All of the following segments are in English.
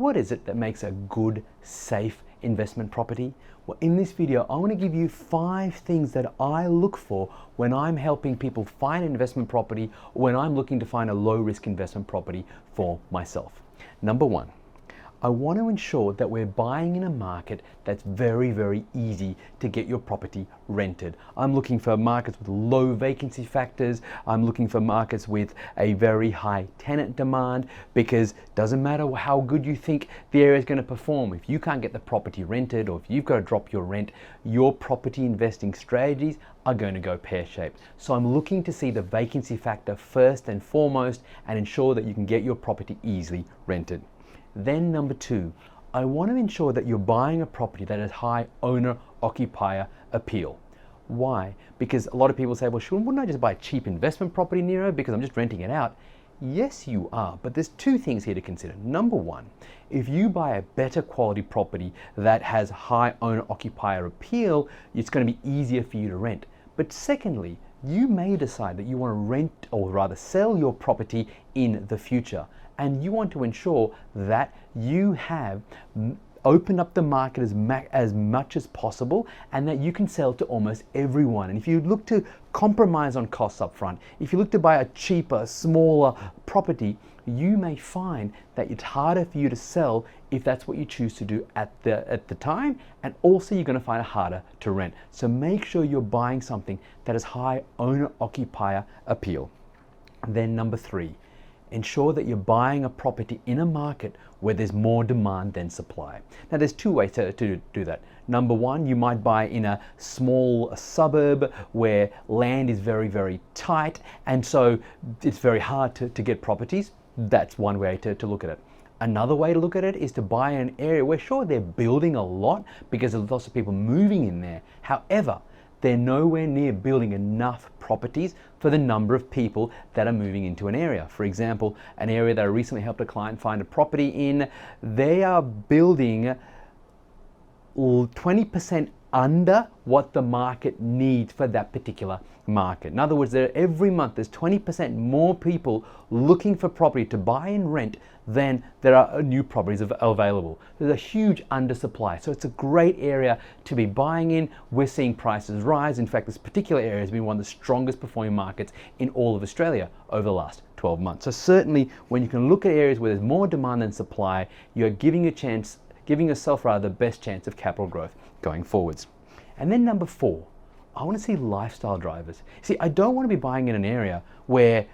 What is it that makes a good, safe investment property? Well, in this video, I want to give you 5 things that I look for when I'm helping people find an investment property or when I'm looking to find a low-risk investment property for myself. Number 1, I want to ensure that we're buying in a market that's very, very easy to get your property rented. I'm looking for markets with low vacancy factors. I'm looking for markets with a very high tenant demand, because it doesn't matter how good you think the area is going to perform. If you can't get the property rented, or if you've got to drop your rent, your property investing strategies are going to go pear-shaped. So I'm looking to see the vacancy factor first and foremost and ensure that you can get your property easily rented. Then number 2, I want to ensure that you're buying a property that has high owner-occupier appeal. Why? Because a lot of people say, well, wouldn't I just buy a cheap investment property, Nero, because I'm just renting it out? Yes, you are, but there's 2 things here to consider. Number 1, if you buy a better quality property that has high owner-occupier appeal, it's going to be easier for you to rent. But secondly, you may decide that you want to rent, or rather sell your property in the future. And you want to ensure that you have opened up the market as much as possible, and that you can sell to almost everyone. And if you look to compromise on costs up front, if you look to buy a cheaper, smaller property, you may find that it's harder for you to sell if that's what you choose to do at the time, and also you're going to find it harder to rent. So make sure you're buying something that has high owner-occupier appeal. Then number 3, ensure that you're buying a property in a market where there's more demand than supply. Now, there's 2 ways to do that. Number 1, you might buy in a small suburb where land is very, very tight, and so it's very hard to get properties. That's one way to look at it. Another way to look at it is to buy in an area where, sure, they're building a lot because there's lots of people moving in there. However, they're nowhere near building enough properties for the number of people that are moving into an area. For example, an area that I recently helped a client find a property in, they are building 20% under what the market needs for that particular market. In other words, every month there's 20% more people looking for property to buy and rent than there are new properties available. There's a huge undersupply, so it's a great area to be buying in. We're seeing prices rise. In fact, this particular area has been one of the strongest performing markets in all of Australia over the last 12 months. So certainly, when you can look at areas where there's more demand than supply, you're giving yourself the best chance of capital growth going forwards. And then number 4, I want to see lifestyle drivers. See, I don't want to be buying in an area where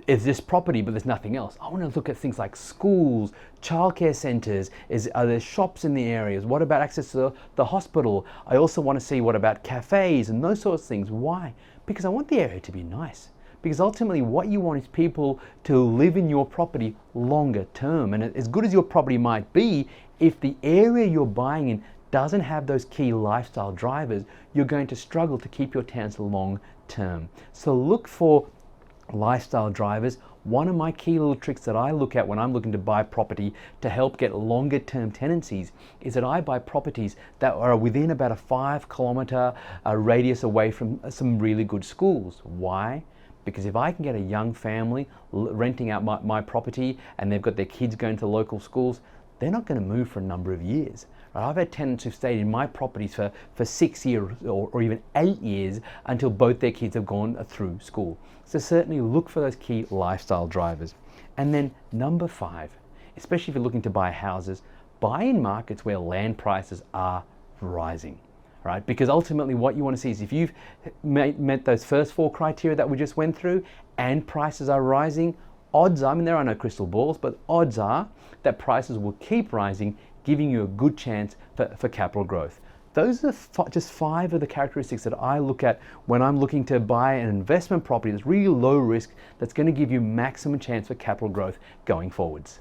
it's this property but there's nothing else. I want to look at things like schools, childcare centres, are there shops in the areas? What about access to the hospital? I also want to see what about cafes and those sorts of things. Why? Because I want the area to be nice. Because ultimately what you want is people to live in your property longer term. And as good as your property might be, if the area you're buying in doesn't have those key lifestyle drivers, you're going to struggle to keep your tenants long term. So look for lifestyle drivers. One of my key little tricks that I look at when I'm looking to buy property to help get longer term tenancies is that I buy properties that are within about a 5-kilometer radius away from some really good schools. Why? Because if I can get a young family renting out my property and they've got their kids going to local schools, they're not going to move for a number of years. Right? I've had tenants who've stayed in my properties for 6 years or even 8 years until both their kids have gone through school. So certainly look for those key lifestyle drivers. And then number 5, especially if you're looking to buy houses, buy in markets where land prices are rising. Right? Because ultimately what you want to see is if you've met those first 4 criteria that we just went through and prices are rising, odds are, I mean, there are no crystal balls, but odds are that prices will keep rising, giving you a good chance for capital growth. Those are just 5 of the characteristics that I look at when I'm looking to buy an investment property that's really low risk, that's going to give you maximum chance for capital growth going forwards.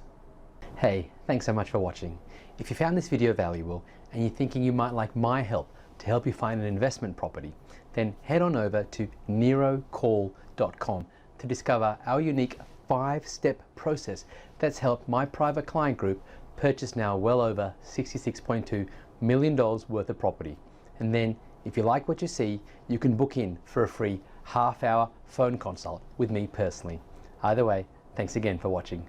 Hey, thanks so much for watching. If you found this video valuable and you're thinking you might like my help to help you find an investment property, then head on over to nerocall.com to discover our unique 5-step process that's helped my private client group purchase now well over $66.2 million worth of property. And then if you like what you see, you can book in for a free half-hour phone consult with me personally. Either way, thanks again for watching.